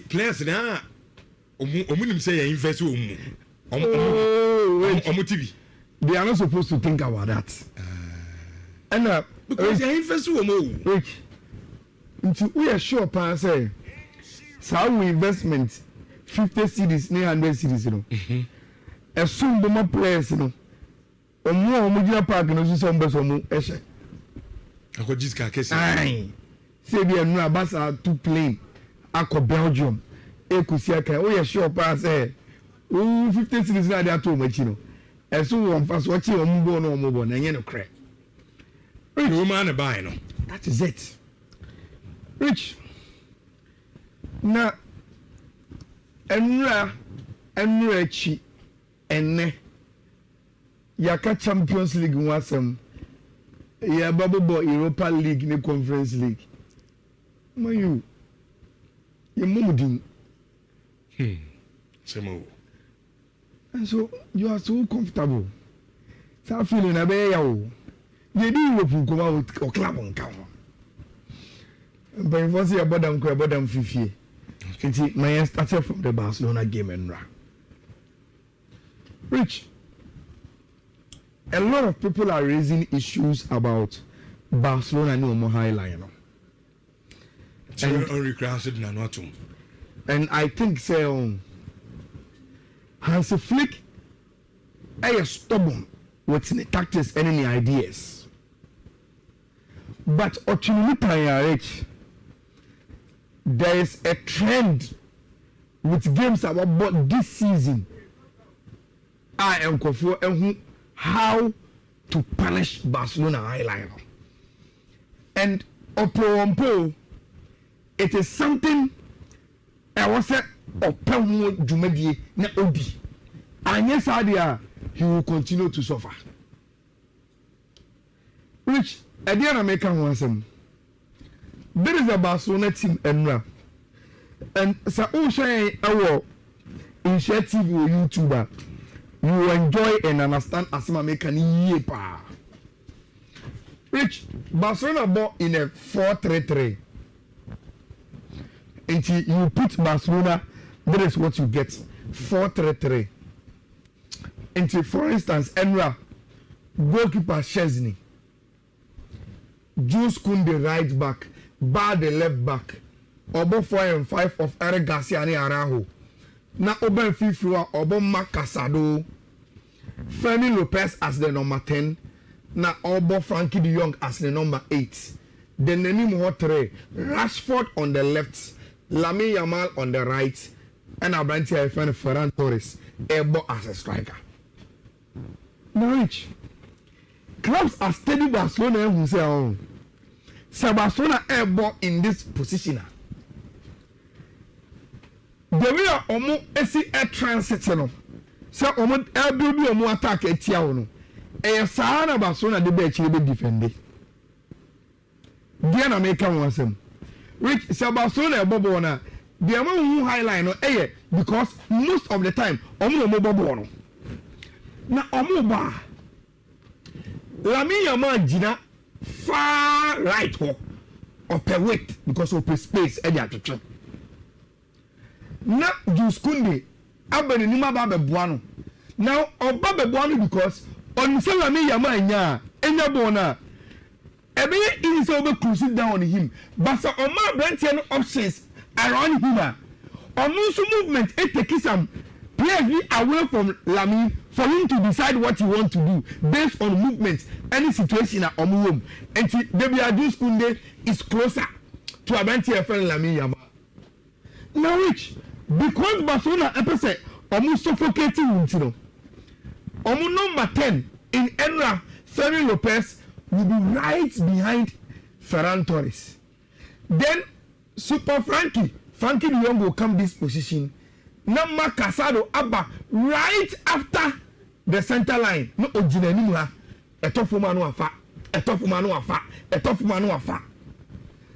players na omunim say invest omu TV. They are not supposed to think about that. And because they invest omu. Rich. Until we are sure pa say so investment 50 cedis 900 cedis no. Assume the more players no. Omu gina park no so some beso omu ehye. Akojiska kesi. Ai. Say be no abasa to plane akọ Belgium. Ekusi aka we are sure pa say 50 cedis na dey ato machi no. Eso won fa so chi omu bo no omu bo na nye no crack. Rich woman buy no. That is it. Rich. Na enra chi enne yaka Champions League wasem ya babo Europa League ni Conference League mayu ye mumudin semo and so you are so comfortable so feeling abe ya o ye di Europe ko ma o club nka ho but if you abodam Fiifi nti my started from the Barcelona game and Rich, a lot of people are raising issues about Barcelona and Omo Highline. And I think Hansi Flick is stubborn with the tactics and any ideas. But Rich, there is a trend with games about this season. I am confused how to punish Barcelona Highline. And Oppo, it is something I was said Oppo Jumedi na Odi. And yes, he will continue to suffer. Which I didn't make one. There is a Barcelona team and so our initiative or YouTuber. You enjoy and understand Asima Mekani yepa. Rich, Barcelona bought in a 4-3-3. Until you put Barcelona, that is what you get. 4-3-3. Until, for instance, Enra, goalkeeper Chesney, Jules Kounde right back, Bar the left back, Obo 4 and 5 of Eric Garcia and Araujo. Na Oben Fifrua, Obo Marc Casado, Fermin Lopez as the number 10, na Obo Frankie de Jong as the number 8. Then Neni Mohotre, Rashford on the left, Lamine Yamal on the right, and Abrantia friend Ferran Torres, Ebo as a striker. Now, Rich, clubs are steady Barcelona who say, oh, so Barcelona Ebo in this position. The way omo esi air transit no say omo build omo attack etia no e saa na Barcelona de be chire be defend dia na make am wasem Rich say Barcelona e bobo na dia ma hu highlight no because most of the time omo bobo no na omo ba Lamine Yamal gina far right ho operate because of space e dia twetwe na Jules Kounde abeni nima ba beboa no now oba beboa no because on Lamine Yamal enya bona ebe is over cruise down on him but so on my branch options around him almost movement it takes some players away from Lamine for him to decide what he want to do based on movement any situation at home and Jules Kounde is closer to a branch friend Lamine Yamal now Rich because Barcelona episode almost suffocating Untino. Almost number 10 in Enra, Fermin Lopez will be right behind Ferran Torres. Then Super Frankie de Jong will come this position. Nama Casado Abba right after the center line. No Ojinenimua. A tough woman afa.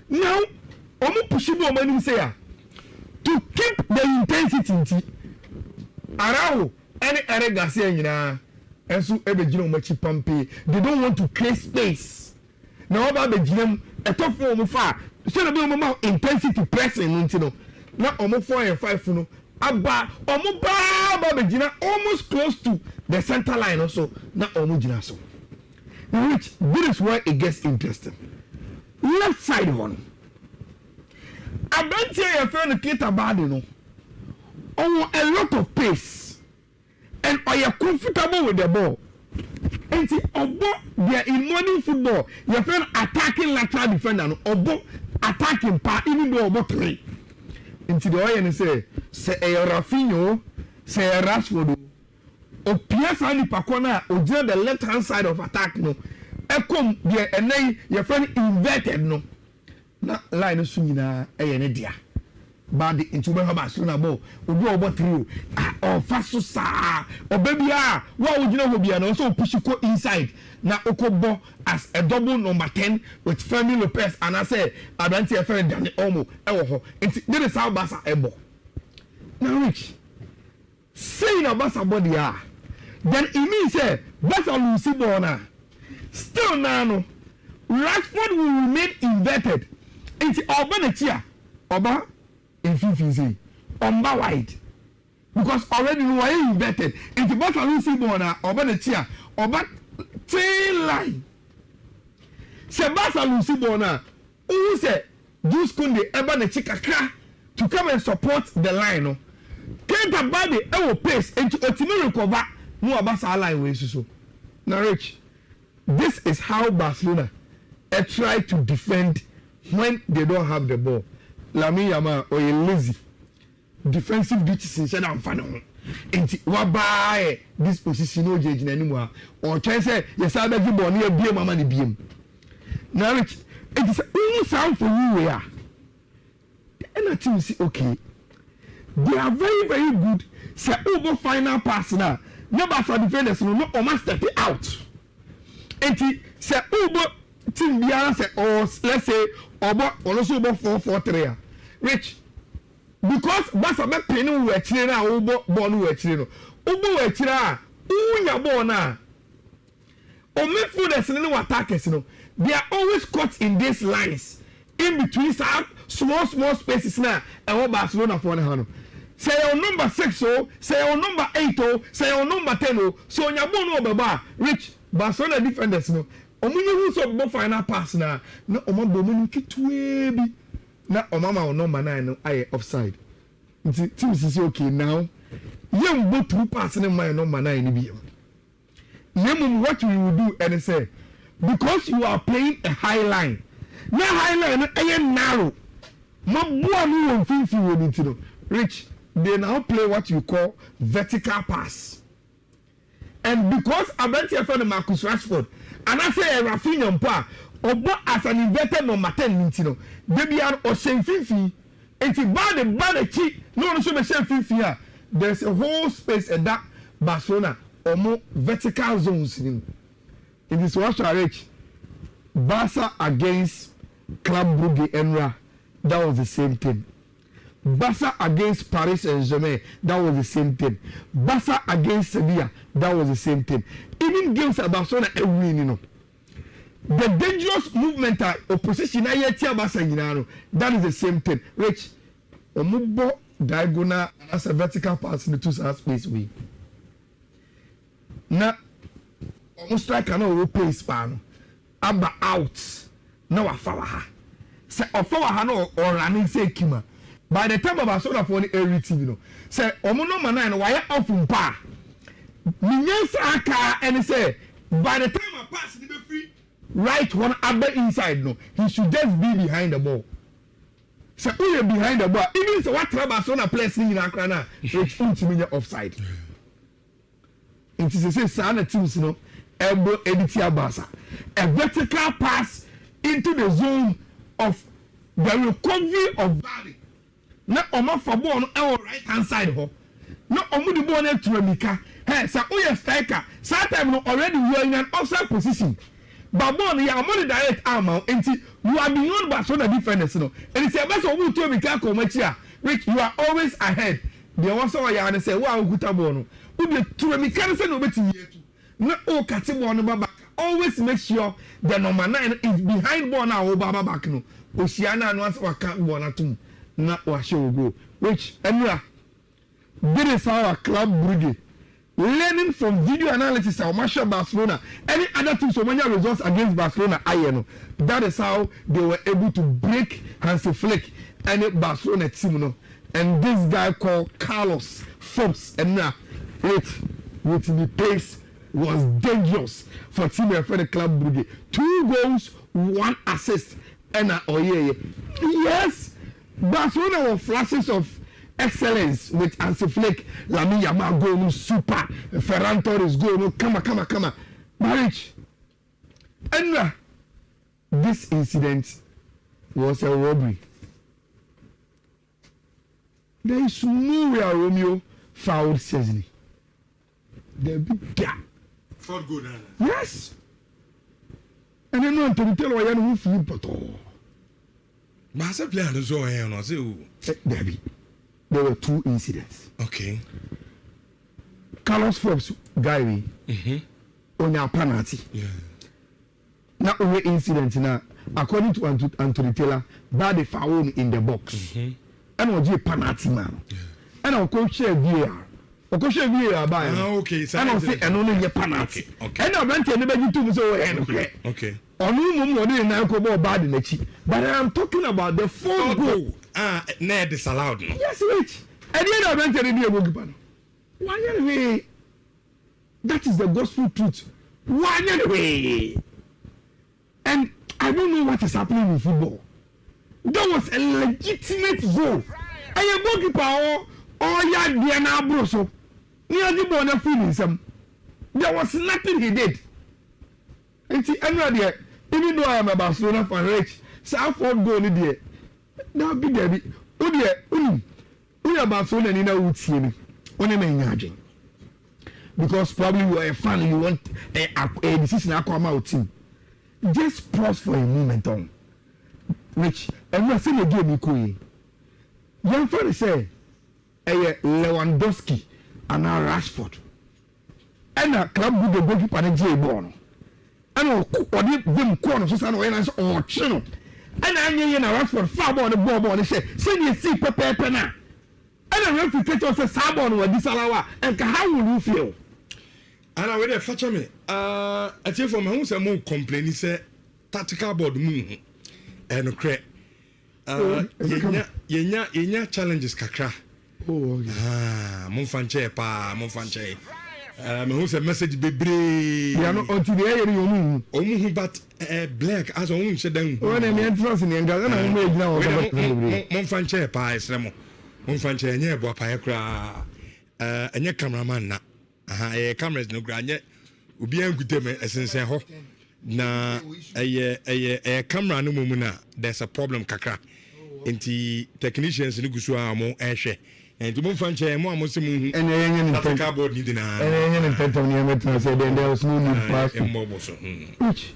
Now, Omo Pushibo Manu say to keep the intensity Araujo and Eric Garcia and so every machi pampe they don't want to create space now about the gym a tough form far so the more intensity pressing na omo 4 and 5 no aba omo ba begina almost close to the center line also na omo gina so. Which this is where it gets interesting. Left side one. Abrantia your friend Kita Badi no. On a lot of pace. And are you comfortable with the ball? And see, they are in modern football. Your friend attacking lateral defender, or attacking part, even though about 3. And see the way and say a Rafinho, say a Rashford, or Pierce and Pacona, or just the left hand side of attack, no. Come there, and then your friend inverted, no. Na line swinging a dia. But into Barcelona ball, we go about 3 or fast so sa or baby what would you know will be and also push you inside now Okobo as a double number 10 with Femi Lopez and I say I don't see a friend Danny Omo there is how Basa ebo now rich saying about somebody then it means Basa Lucy Bona still now Rashford will remain inverted into Oba Oba in Fiifi Omba wide because already we are inverted into Barcelona Sibona Oba the chair Oba tail line se Barcelona Sibona who say just kunde eba the chikaka to come and support the line no can't body e pace into ultimate recover no Barca line way so now rich this is how Barcelona try to defend when they don't have the ball. Lamine Yamal or a lazy defensive duties instead of fan. And what by this position no judge anymore or try say yes I beg you born here be mama ni be. Now it is only sound for you we are. And I think see okay. They are very very good. Say over final pass now. Never for defenders no almost step it out. And say over team biara say or let's say obo also obo 4-4-3 rich because Barca be pinning we akire na obo ball we akire no obo we akire a unya ball na o midfielders no attackers no they are always caught in these lines in between small spaces na e Barcelona for na no say your number 6 say your number 8 say your number 10 so onya ball no obeba rich Barcelona defenders no omunye hu so bo final pass na omabo mu kitwe bi na omama o number 9 no aye offside nti team say okay now yem bo through pass na my number 9 ni bi yem what we will do and say because you are playing a high line na high line aye narrow mabua no won finfi won nti no rich they now play what you call vertical pass and because Abentia friend Marcus Rashford and I say Rafinha mpa obo as an inverted number 10 nti no baby are o shen Fiifi enti bad chi no so be shen Fiifi a there's a whole space at that Barcelona or more vertical zones in this was rich Barca against Club Brugge Enra that was the same thing. Barca against Paris Saint-Germain, that was the same thing. Barca against Sevilla, that was the same thing. Even games at Barcelona, every you know. The dangerous movement opposition, that is the same thing. Which Omubo diagonal as a vertical pass in the two side space way. Now, almost strike an play span. Abba out. Now I follow her. Say, or follow her no or running say Kima. By the time of Barcelona for the everything, you know, say, Omono Manai, why off from pa? Minyasa and say, by the time I pass the free, right one abbe inside, no, he should just be behind the ball. So, who are behind the ball? Even so, what Barcelona plays in Akrana, which ultimately offside. It is a say, Sana teams, you know, elbow Editia Barca. A vertical pass into the zone of the recovery of Valley. Na omo for ball no right hand side ho na omo the ball na turamika hey sa oya striker that time no already we are in an offside position but ball no ya omo the direct arm enti you are beyond Barcelona defenders no and it's about so we turamika ko machi a which you are always ahead there was so ya na say wa oguta ball no we the turamika na say no betimi etu na o kate ball no back always make sure the number 9 is behind ball na o baba back no o sia na no asa waka ball na tum na washe go, which Emra, this is our club brigade. Learning from video analysis of Barcelona, any other teams so many results against Barcelona, that is how they were able to break Hansi Flick and Barcelona team. And this guy called Carlos Forbes, and now with the pace was dangerous for team for the club brigade. 2 goals, 1 assist, and yes, Barcelona were flashes of excellence with Hansi Flick, Lamine Yamal goal super, Ferran Torres goal come, marriage. And this incident was a robbery. There is no way Romeo fouled Cesny. The big gap. For good. Yes. And then no to tell why you feel but all. Master player no so no say Debbie. There were 2 incidents. Okay. Carlos Forbes guy on a penalty. Yeah. Now we incident now according to Anthony Taylor, bad the foul in the box. And was a penalty man. Yeah. And I'll coach VAR. I'll coach VAR by. Okay. And I'll say and only a penalty. Okay. And I went to anybody to so okay. On whom money and I go bad in the cheap. But I am talking about the 4 goal. Near disallowed. Yes, wait. And then I went to the goalkeeper. Why anyway? That is the gospel truth. Why anyway? And I don't know what is happening in football. That was a legitimate goal. And a goalkeeper Diana Broso. Near the border feeling some. There was nothing he did. And see, another even though I am a Barcelona fan, rich, South Ford goal in there. Now be there. Barcelona in a wood scene. Because probably you are a fan, you want a decision to come out team. Just pause for a moment on. Which and we are saying again, Nikui. Young friend say, Lewandowski and now Rashford. And a club with the goalkeeper and J Bono. And them corners or channel. And I knew Rashford far on the ball and say, send you see Pepe now. And a referee also Sabon or disallow. And how will you feel? And I would have fetched me. I tell you for my own more complaining, say, tactical board moon. And crack. Yenya challenges kakra. Oh, Monfanche pa, Monfanche. Who's a message bebre. You are not until the air you know. But black as own said them. When I mean, trust in the end, I made now. Monfanche pa is Remo. Monfanche, and yeah, Bopayakra. And your cameraman na. A cameras no grande. Ubi and good essence. Na a camera no mumuna. There's a problem kakra. Inti technicians in Gusua mo ashe. And to move and more Muslim and a cardboard needing and said there was no need for which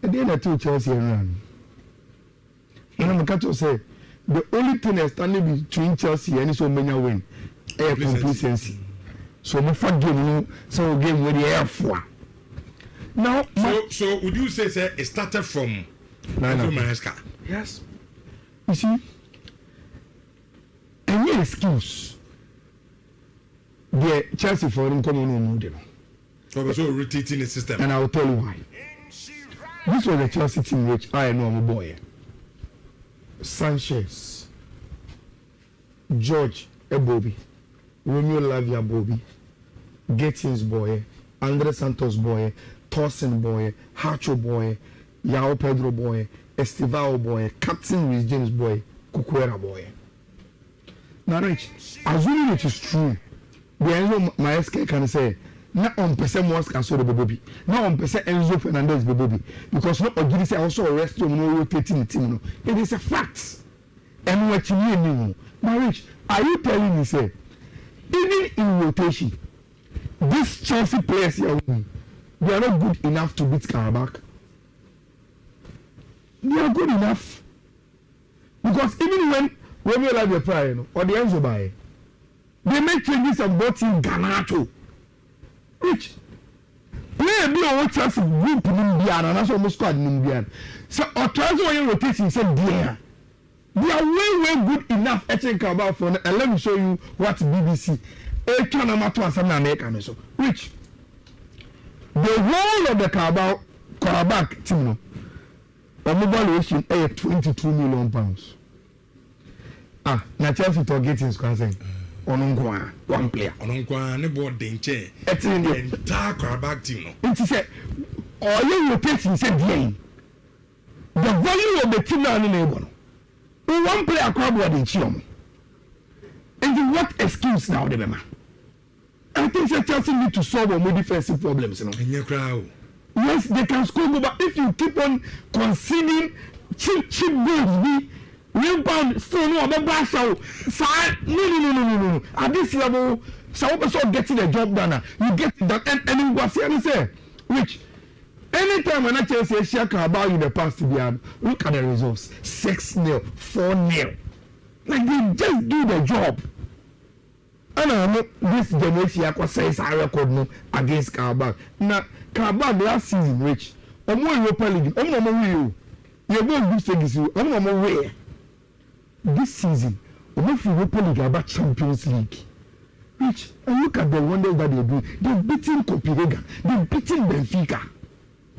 at the end of 2 Chelsea run. And I'm going to say the only thing that's standing between Chelsea and so many win air complacency. So we forgive so game with the air for now. So would you say it started from Maresca? Yes. You see, any excuse the Chelsea for him coming on model. So rotating the system. And I will tell you why. This was the Chelsea team which I know I'm a boy. Sanchez, George Ebobi, Romeo Lavia Bobby, Gettins boy, Andre Santos boy, Torsen boy, Hacho boy, Yao Pedro boy, Estivao boy, Captain Rhys James boy, Cucuera boy. Now, Rich, assuming it is true, the Enzo Maresca can say, not on percent Maresca so the baby, not on percent Enzo Fernandez baby, because not Ogiri say also arrest you, no rotating the team. It is a fact. And what you mean, now, Rich, are you telling me, say, even in rotation, these Chelsea players here, they are not good enough to beat Karabakh? They are good enough. Because even when Romeo Lavia Pryor or the Enzo buy, they make changes and bought in Ganacho. Which player be on Chelsea group in India and that's almost squad in India. So or transfer your rotation said there. They are way good enough etching Carabao for, and let me show you what BBC. Which the whole of the Carabao team, the valuation is 22 million pounds. Now Chelsea targeting is concerned. One player. Ne board danger. It's in the entire Carabao team. It is a or you rotation said the value of the team now in the one player Carabao in Chiom. And what excuse now the member? I think that Chelsea need to solve more defensive problems. Yes, they can score, but if you keep on conceding cheap goals, rebound still no no. At this level, some person getting the job done. You get that, and you go say, which anytime when I say Shaka about in the past, look at the results: 6-0, 4-0. Like they just do the job. And I know this generation says I record no against Carabao. Now Carabao last season, which Europa League, you both do things you. Where this season, Europa League about Champions League. Which and look at the wonders that they do. They've beaten Copenhagen, they've beaten Benfica.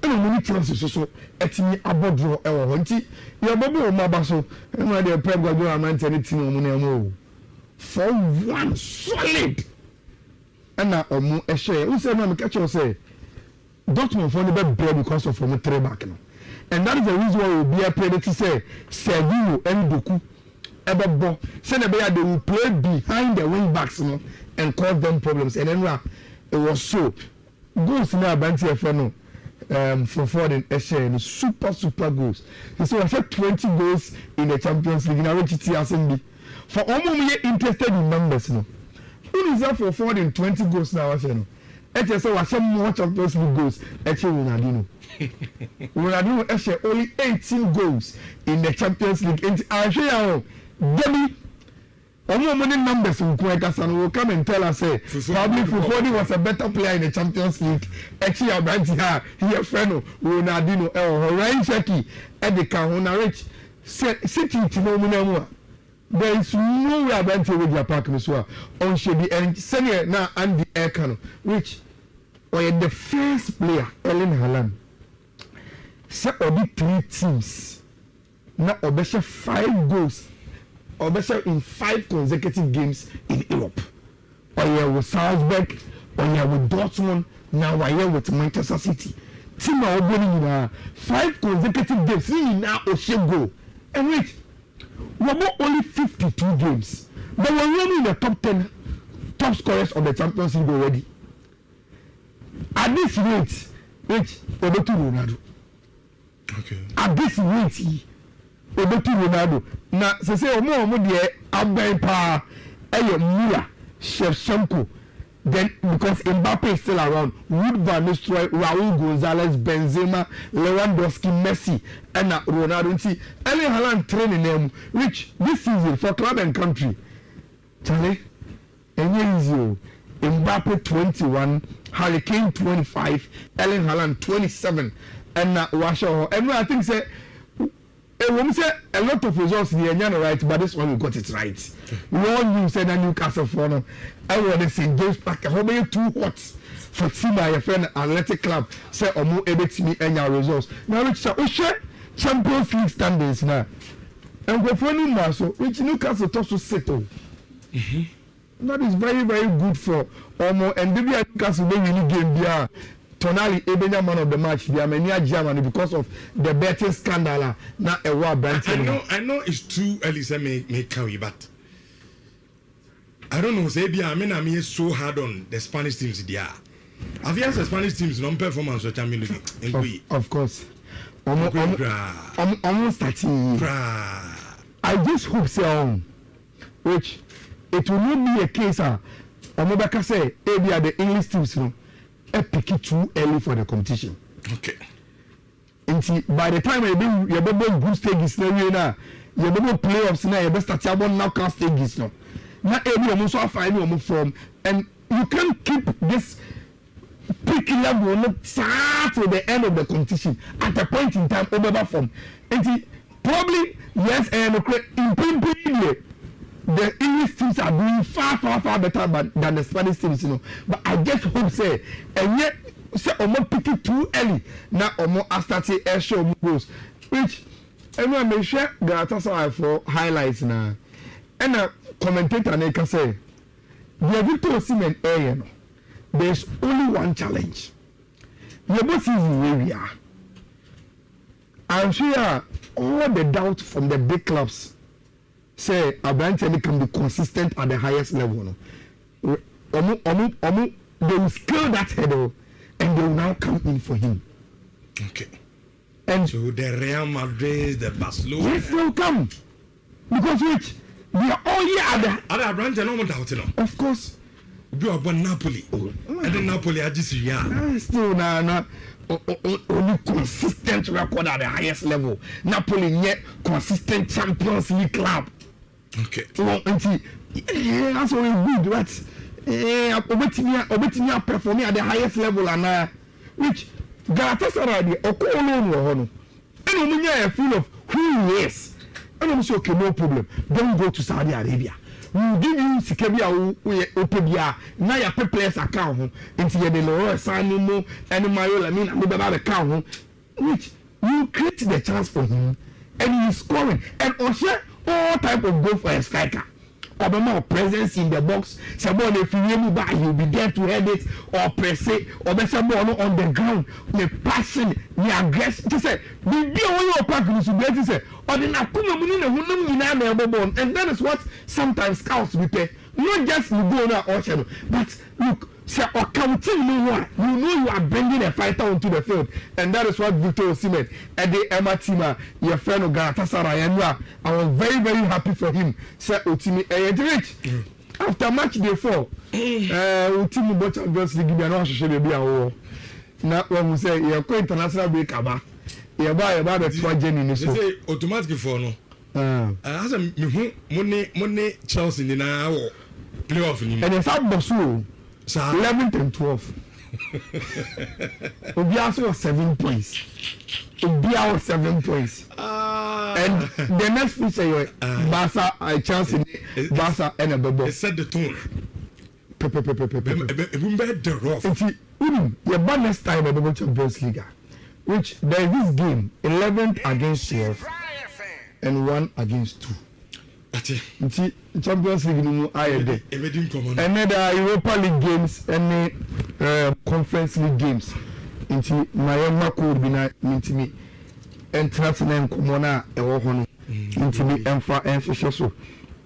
And I'm only chances so at me about draw our hunty. You're Bobby or Mabaso, and why they're Pep Guardiola man anything on Money. For one solid. And now a share. Who said no catch or say Dortmund for the bad because of from a 3 back now. And that is the reason why we'll be a player to say Sergio and Doku Ebebo. Send they will play behind the wing backs and cause them problems. And then it was so goals in our Banty FNO for Ford and Eshe and super goals. So I said 20 goals in the Champions League. Now which it is for almost interested in numbers, Who is that for 4 and 20 goals now? I say more Champions League goals. Ronaldinho only 18 goals in the Champions League. And I show you, Debbie, many numbers will come and tell us, probably Fufodi was a better player in the Champions League. Actually, I'm right here. Here, friend, Ronaldinho, Ryan Shaki, Edeka, Rich, City, Tino. There is no way about to with your park as well. On Shebi and senior now and the Aircano, which were the first player, Erling Haaland. Set or 3 teams. Now Obesha 5 goals. Obesha in 5 consecutive games in Europe. Or here with Salzburg, or here with Dortmund, now we're here with Manchester City. Team are opening 5 consecutive games. Now Oshe go. And which we have only 52 games, but we're really in the top 10 top scorers of the Champions League already. At this rate, Obetu Ronaldo. Okay. At this rate, Obetu Ronaldo. Now, say Omo de Abepa, Muller, Shevchenko. Then because Mbappe is still around, Wood Van Nistelrooy, Raúl González, Benzema, Lewandowski, Messi, and Ronaldo. See, Erling Haaland training them, which this season for club and country, Charlie, easy. Mbappe 21, Harry Kane 25, Erling Haaland 27, and Washaw. And I think say. When we say a lot of results in the Anyana right, but this one we got it right. One you said that Newcastle for now. I want to say James Parker, how many 2 hot for team my friend Athletic Club say Omo able to meet any results. Now let's say Champions League standings now. And go for any so which Newcastle touch to settle. That is very good for Omo and maybe Newcastle they really game there. Tonali Ebenya man of the match, they are many Germany because of the betting scandal. Not a war brand. I know it's too early to make carry, but I don't know. Say, I'm here so hard on the Spanish teams. There, have you asked the Spanish teams non-performance or Champions League? Of course. Almost 13. I just hope so. Which it will not be a case. Omobaka say, maybe the English teams, pick it too early for the competition. Okay. And see, by the time you be group stages now, you be playoffs now, you be start your knockout stages now. Now every almost so far any form, and you can't keep this peak level not start to the end of the competition at a point in time over form. And see, probably yes, and in Premier, the English teams are doing far better than the Spanish teams, you know. But I just hope say, and yet say Omo pick it too early. Now Omo started air show goals, which everyone may share Galatasaray for highlights now. And a commentator can say, the Victor Osimhen area, there's only one challenge. The both is where we are. I'm sure all the doubt from the big clubs say Abrante can be consistent at the highest level. No? They will scale that hurdle and they will now come in for him. Okay. And so the Real Madrid, the Barcelona. Yes, they will come. Because which? They are all here at the. Are Abrante no doubt, you know? Of course. You are born Napoli. And then Napoli are just still only consistent record at the highest level. Napoli yet consistent Champions League club. Okay. Well, that's very good. But Obetimia performing at the highest level and which Galatasaray Okolo and when you are full of who he is. And I'm saying okay, no problem. Don't go to Saudi Arabia. We give you Sikabia Opebia, now your players account into the lower Sanimo and Mayola mean I'm about account which you create the chance for him and he's scoring and also all type of goal for a striker. Obama presence in the box, someone if you really back, he'll be there to head it or press it or there's someone on the ground, the passion, the aggression. Just say, be on your pack, you should be able to say, or the Nakuma, and that is what sometimes scouts repair. Not just you go now or shadow, but look, say, or counting no one, you know you are bringing a fighter onto the field, and that is what Victor Osimhen and the Emma Tima, your friend of Galatasaray, and I was very, very happy for him. Say, Otimi, after Matchday 4, Otimi bought Champions League, and also should be a war. Now, when we say, you're going international break, you're about the 2 Jenny, so say automatic for no. As a money Chelsea in our playoff, and it's out Bosu. 11th and 12th. Obiaso was 7 points. Obiaso 7 points. And the next feature, Barca, Chelsea, Barca, and a bubble. It set the tone. The rough. Your next time at the Champions League, which there is this game 11th against 12 and 1 against 2. Nti Champions League no ayede and then the Europa League games and Conference League games nti Mayema code bi na ntimi entrance komo na ewo ho no ntimi emfa enhwehwe so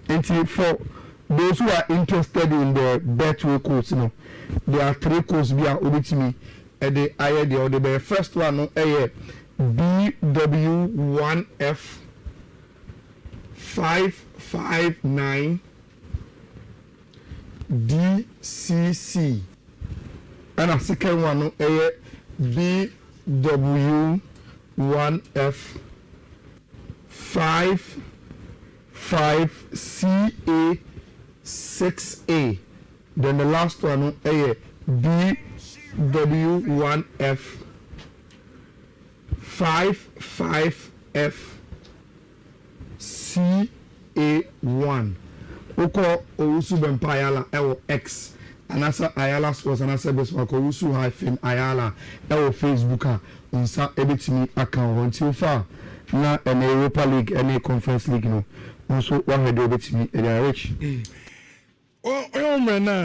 nti for those who are interested in the Betway codes no there are 3 codes bi a obetimi e de ayede or the first one no BW1F 559 DCC and a second one no BW1F 55CA6A. Then the last one no BW1F 55F CA1. Oko Owusu Bempa Ayala X and asa Ayala Sports and asa Besmako Owusu Ayala Facebook unsa ebetimi account until far na an Europa League and a Conference League no also one head ebetimi rich. Oh man.